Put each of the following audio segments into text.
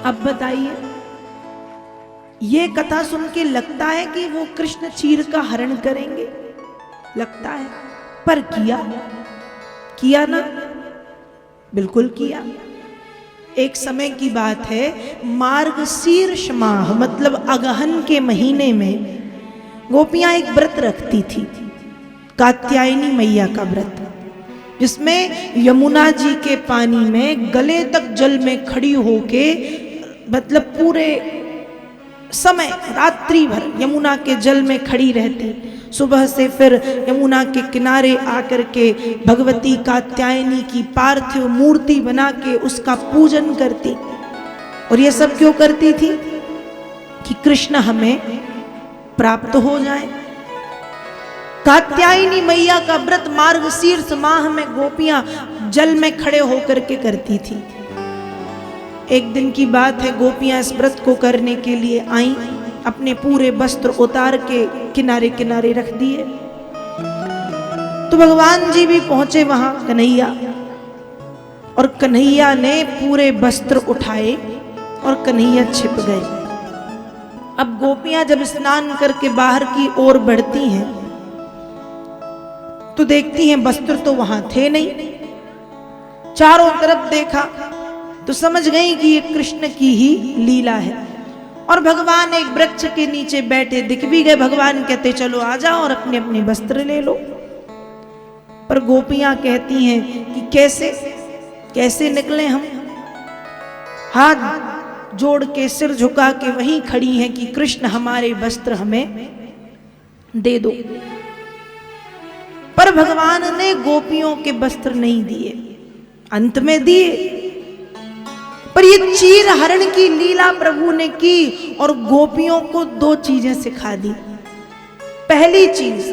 अब बताइए, ये कथा सुन के लगता है कि वो कृष्ण चीर का हरण करेंगे? लगता है, पर किया ना, बिल्कुल किया। एक समय की बात है, मार्गशीर्ष माह मतलब अगहन के महीने में गोपियां एक व्रत रखती थी, कात्यायनी मैया का व्रत, जिसमें यमुना जी के पानी में गले तक जल में खड़ी होके मतलब पूरे समय रात्रि भर यमुना के जल में खड़ी रहती। सुबह से फिर यमुना के किनारे आकर के भगवती कात्यायनी की पार्थिव मूर्ति बना के उसका पूजन करती। और ये सब क्यों करती थी? कि कृष्ण हमें प्राप्त हो जाए। कात्यायनी मैया का व्रत मार्गशीर्ष माह में गोपियां जल में खड़े होकर के करती थी। एक दिन की बात है, गोपियां इस व्रत को करने के लिए आई, अपने पूरे वस्त्र उतार के किनारे किनारे रख दिए। तो भगवान जी भी पहुंचे वहां, कन्हैया, और कन्हैया ने पूरे वस्त्र उठाए और कन्हैया छिप गए। अब गोपियां जब स्नान करके बाहर की ओर बढ़ती हैं तो देखती हैं वस्त्र तो वहां थे नहीं। चारों तरफ देखा तो समझ गई कि ये कृष्ण की ही लीला है। और भगवान एक वृक्ष के नीचे बैठे दिख भी गए। भगवान कहते चलो आ जाओ और अपने अपने वस्त्र ले लो। पर गोपियां कहती हैं कि कैसे कैसे निकले हम, हाथ जोड़ के सिर झुका के वहीं खड़ी हैं कि कृष्ण हमारे वस्त्र हमें दे दो। पर भगवान ने गोपियों के वस्त्र नहीं दिए, अंत में दिए। पर ये चीर हरण की लीला प्रभु ने की और गोपियों को दो चीजें सिखा दी। पहली चीज,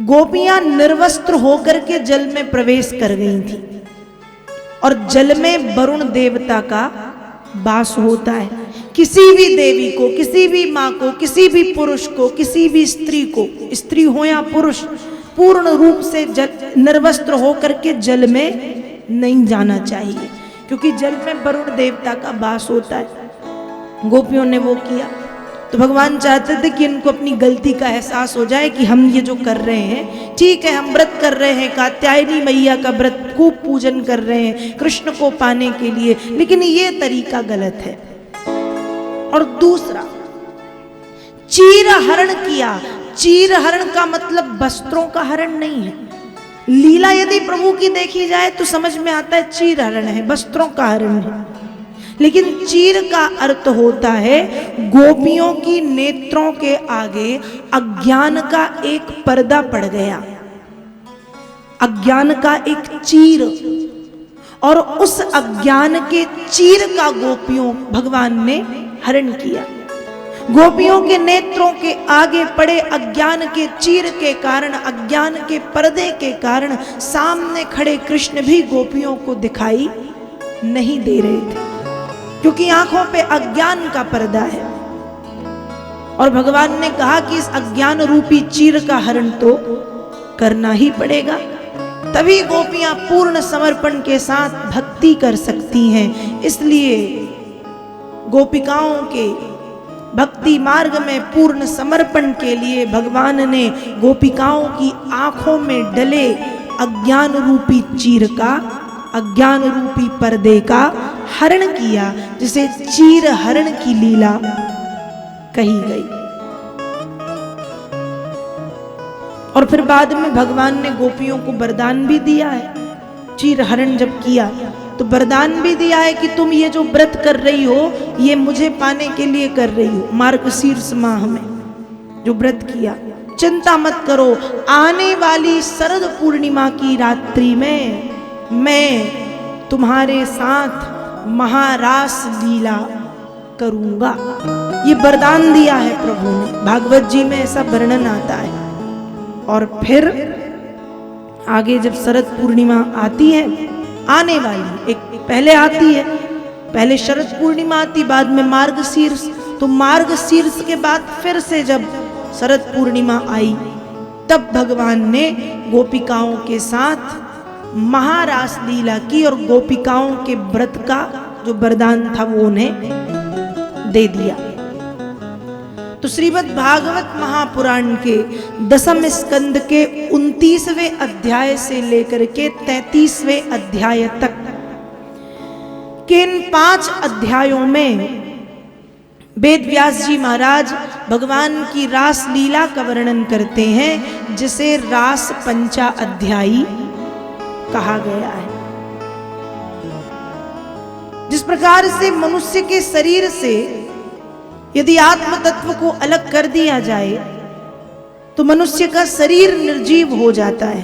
गोपियां निर्वस्त्र होकर के जल में प्रवेश कर गई थी और जल में वरुण देवता का वास होता है। किसी भी देवी को, किसी भी माँ को, किसी भी पुरुष को, किसी भी स्त्री को, स्त्री हो या पुरुष, पूर्ण रूप से निर्वस्त्र होकर के जल में नहीं जाना चाहिए, क्योंकि जल में वरुण देवता का वास होता है। गोपियों ने वो किया। तो भगवान चाहते थे कि इनको अपनी गलती का एहसास हो जाए कि हम ये जो कर रहे हैं ठीक है, हम व्रत कर रहे हैं, कात्यायनी मैया का व्रत खूब पूजन कर रहे हैं कृष्ण को पाने के लिए, लेकिन ये तरीका गलत है। और दूसरा, चीर हरण किया। चीर हरण का मतलब वस्त्रों का हरण नहीं है। लीला यदि प्रभु की देखी जाए तो समझ में आता है चीर हरण है, वस्त्रों का हरण है। लेकिन चीर का अर्थ होता है गोपियों की नेत्रों के आगे अज्ञान का एक पर्दा पड़ गया, अज्ञान का एक चीर, और उस अज्ञान के चीर का गोपियों भगवान ने हरण किया। गोपियों के नेत्रों के आगे पड़े अज्ञान के चीर के कारण, अज्ञान के पर्दे के कारण सामने खड़े कृष्ण भी गोपियों को दिखाई नहीं दे रहे थे, क्योंकि आंखों पे अज्ञान का पर्दा है। और भगवान ने कहा कि इस अज्ञान रूपी चीर का हरण तो करना ही पड़ेगा, तभी गोपियां पूर्ण समर्पण के साथ भक्ति कर सकती हैं। इसलिए गोपिकाओं के भक्ति मार्ग में पूर्ण समर्पण के लिए भगवान ने गोपिकाओं की आंखों में डले अज्ञान रूपी चीर का, अज्ञान रूपी पर्दे का हरण किया, जिसे चीर हरण की लीला कही गई। और फिर बाद में भगवान ने गोपियों को वरदान भी दिया है। चीर हरण जब किया तो वरदान भी दिया है कि तुम ये जो व्रत कर रही हो ये मुझे पाने के लिए कर रही हो। मार्गशीर्ष माह में जो व्रत किया, चिंता मत करो, आने वाली शरद पूर्णिमा की रात्रि में मैं तुम्हारे साथ महारास लीला करूंगा। ये वरदान दिया है प्रभु ने, भागवत जी में ऐसा वर्णन आता है। और फिर आगे जब शरद पूर्णिमा आती है, आने वाली, एक पहले आती है, पहले शरद पूर्णिमा आती, बाद में मार्गशीर्ष, तो मार्गशीर्ष के बाद फिर से जब शरद पूर्णिमा आई तब भगवान ने गोपिकाओं के साथ महारास लीला की और गोपिकाओं के व्रत का जो वरदान था वो उन्हें दे दिया। तो श्रीमद् भागवत महापुराण के 10वें स्कंद के 29वें अध्याय से लेकर के 33वें अध्याय तक के इन 5 अध्यायों में वेद व्यास जी महाराज भगवान की रास लीला का वर्णन करते हैं, जिसे रास पंचा अध्यायी कहा गया है। जिस प्रकार से मनुष्य के शरीर से यदि आत्म तत्व को अलग कर दिया जाए तो मनुष्य का शरीर निर्जीव हो जाता है,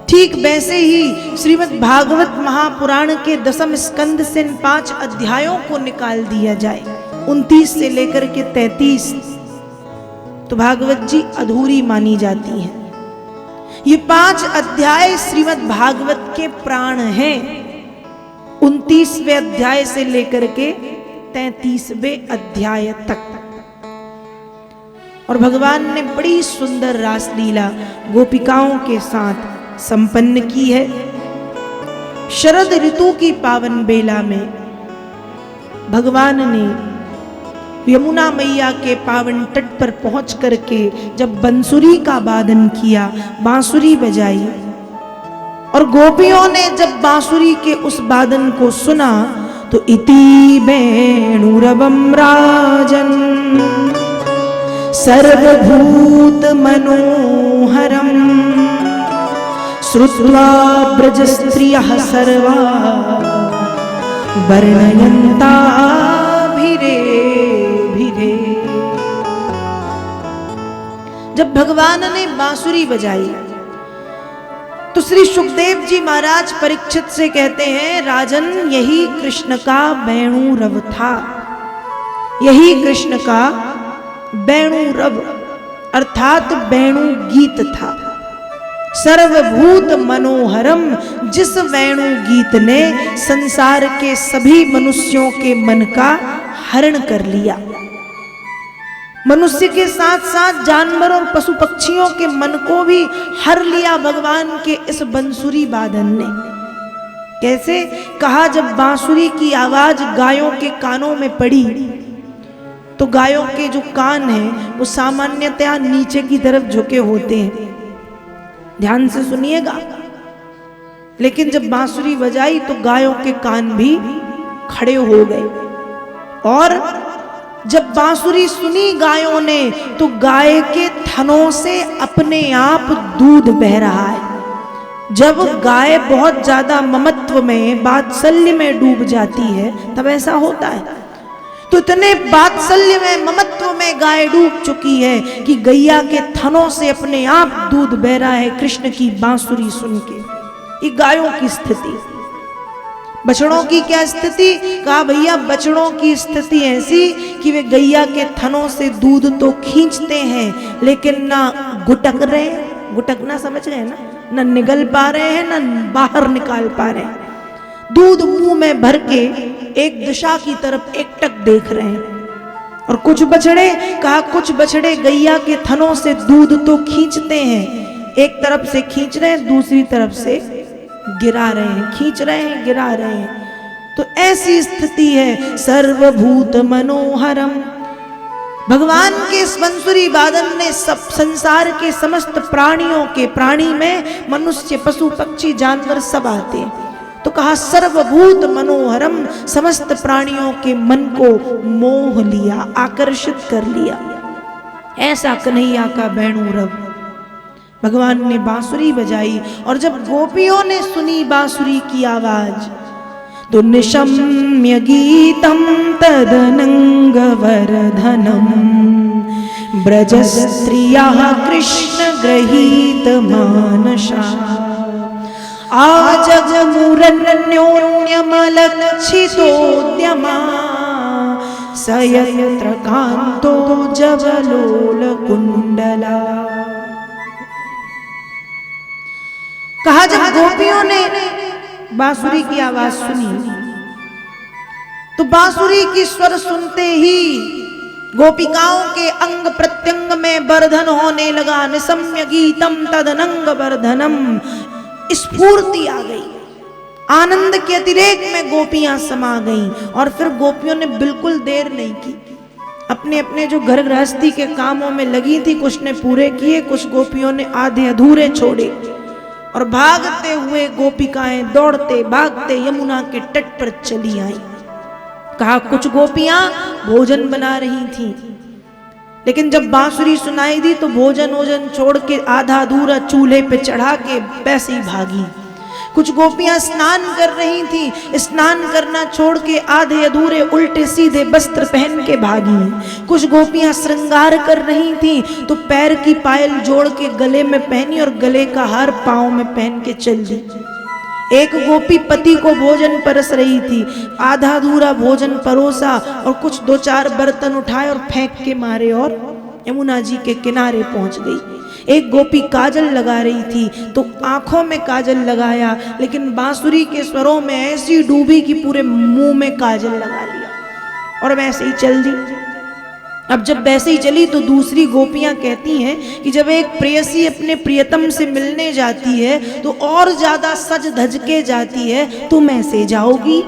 ठीक वैसे ही श्रीमद् भागवत महापुराण के 10वें स्कंद से इन 5 अध्यायों को निकाल दिया जाए 29 से लेकर के 33, तो भागवत जी अधूरी मानी जाती है। ये 5 अध्याय श्रीमद् भागवत के प्राण हैं, 29वें अध्याय से लेकर के 33वें अध्याय तक। और भगवान ने बड़ी सुंदर रास लीला गोपिकाओं के साथ संपन्न की है। शरद ऋतु की पावन बेला में भगवान ने यमुना मैया के पावन तट पर पहुंच करके जब बंसुरी का वादन किया, बांसुरी बजाई, और गोपियों ने जब बांसुरी के उस वादन को सुना तो इति वेणुरवं राजन् सर्वभूत मनोहरं श्रुत्वा ब्रजस्त्रियः सर्वा वर्णयन्ता भिरे भिरे। जब भगवान ने बांसुरी बजाई तो श्री सुखदेव जी महाराज परीक्षित से कहते हैं, राजन यही कृष्ण का वेणु रव था, यही कृष्ण का वेणु रव अर्थात वेणु गीत था। सर्वभूत मनोहरम, जिस वेणु गीत ने संसार के सभी मनुष्यों के मन का हरण कर लिया। मनुष्य के साथ साथ जानवर और पशु पक्षियों के मन को भी हर लिया भगवान के इस बंसुरी वादन ने। कैसे? कहा, जब बांसुरी की आवाज गायों के कानों में पड़ी तो गायों के जो कान हैं वो सामान्यतया नीचे की तरफ झुके होते हैं, ध्यान से सुनिएगा। लेकिन जब बांसुरी बजाई तो गायों के कान भी खड़े हो गए, और जब बांसुरी सुनी गायों ने तो गाय के थनों से अपने आप दूध बह रहा है। जब गाय बहुत ज्यादा ममत्व में, वात्सल्य में डूब जाती है तब ऐसा होता है। तो इतने वात्सल्य में, ममत्व में गाय डूब चुकी है कि गैया के थनों से अपने आप दूध बह रहा है कृष्ण की बांसुरी सुन के। ये गायों की स्थिति। बछड़ों की क्या स्थिति? कहा, भैया बछड़ों की स्थिति ऐसी कि वे गैया के थनों से दूध तो खींचते हैं लेकिन ना गुटक रहे, गुटकना समझ रहे हैं ना, ना निगल पा रहे हैं ना बाहर निकाल पा रहे हैं। दूध मुंह में भर के एक दिशा की तरफ एकटक देख रहे हैं। और कुछ बछड़े, कहा कुछ बछड़े गैया के थनों से दूध तो खींचते हैं, एक तरफ से खींच रहे हैं दूसरी तरफ से गिरा रहे हैं, खींच रहे हैं गिरा रहे हैं। तो ऐसी स्थिति है। सर्वभूत मनोहरम, भगवान के इस बंसुरी वादन ने सब संसार के समस्त प्राणियों के, प्राणी में मनुष्य पशु पक्षी जानवर सब आते हैं। तो कहा सर्वभूत मनोहरम, समस्त प्राणियों के मन को मोह लिया, आकर्षित कर लिया। ऐसा कन्हैया का वेणु रव। भगवान ने बांसुरी बजाई और जब गोपियों ने सुनी बांसुरी की आवाज तो निशम्य गीतम तदनंग वरधनम ब्रजस्त्रियः कृष्ण गृहीत मानसा आजगमुरन्योन्यमलक्षितोद्यमा सयत्र कांतो जवलोल कुंडला। कहा, जब गोपियों ने बांसुरी की आवाज सुनी तो बांसुरी की स्वर सुनते ही गोपिकाओं के अंग प्रत्यंग में वर्धन होने लगा। निशम्य गीतम तदनंग वर्धनम, स्फूर्ति आ गई, आनंद के अतिरेक में गोपियां समा गईं। और फिर गोपियों ने बिल्कुल देर नहीं की, अपने अपने जो घर गृहस्थी के कामों में लगी थी, कुछ ने पूरे किए, कुछ गोपियों ने आधे अधूरे छोड़े। और भागते हुए गोपिकाएं दौड़ते भागते यमुना के तट पर चली आई। कहा कुछ गोपियां भोजन बना रही थीं, लेकिन जब बांसुरी सुनाई दी तो भोजन वोजन छोड़ के आधा अधूरा चूल्हे पे चढ़ा के वैसे ही भागी। कुछ गोपियां स्नान कर रही थी, स्नान करना छोड़ के आधे अधूरे उल्टे सीधे वस्त्र पहन के भागी। कुछ गोपियां श्रृंगार कर रही थी तो पैर की पायल जोड़ के गले में पहनी और गले का हार पांव में पहन के चल दी। एक गोपी पति को भोजन परस रही थी, आधा अधूरा भोजन परोसा और कुछ 2-4 बर्तन उठाए और फेंक के मारे और यमुना जी के किनारे पहुंच गई। एक गोपी काजल लगा रही थी तो आंखों में काजल लगाया, लेकिन बांसुरी के स्वरों में ऐसी डूबी कि पूरे मुंह में काजल लगा लिया और वैसे ही चल दी। अब जब वैसे ही चली तो दूसरी गोपियां कहती हैं कि जब एक प्रेयसी अपने प्रियतम से मिलने जाती है तो और ज्यादा सज धज के जाती है, तुम ऐसे जाओगी?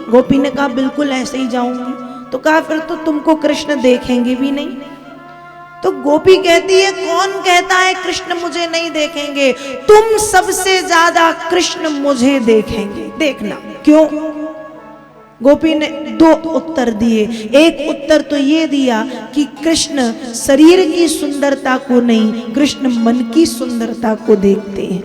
गोपी ने कहा बिल्कुल ऐसे ही जाऊंगी। तो कहा फिर तो तुमको कृष्ण देखेंगे भी नहीं। तो गोपी कहती है कौन कहता है कृष्ण मुझे नहीं देखेंगे? तुम सबसे ज्यादा कृष्ण मुझे देखेंगे, देखना। क्यों? गोपी ने 2 उत्तर दिए। एक उत्तर तो ये दिया कि कृष्ण शरीर की सुंदरता को नहीं, कृष्ण मन की सुंदरता को देखते हैं।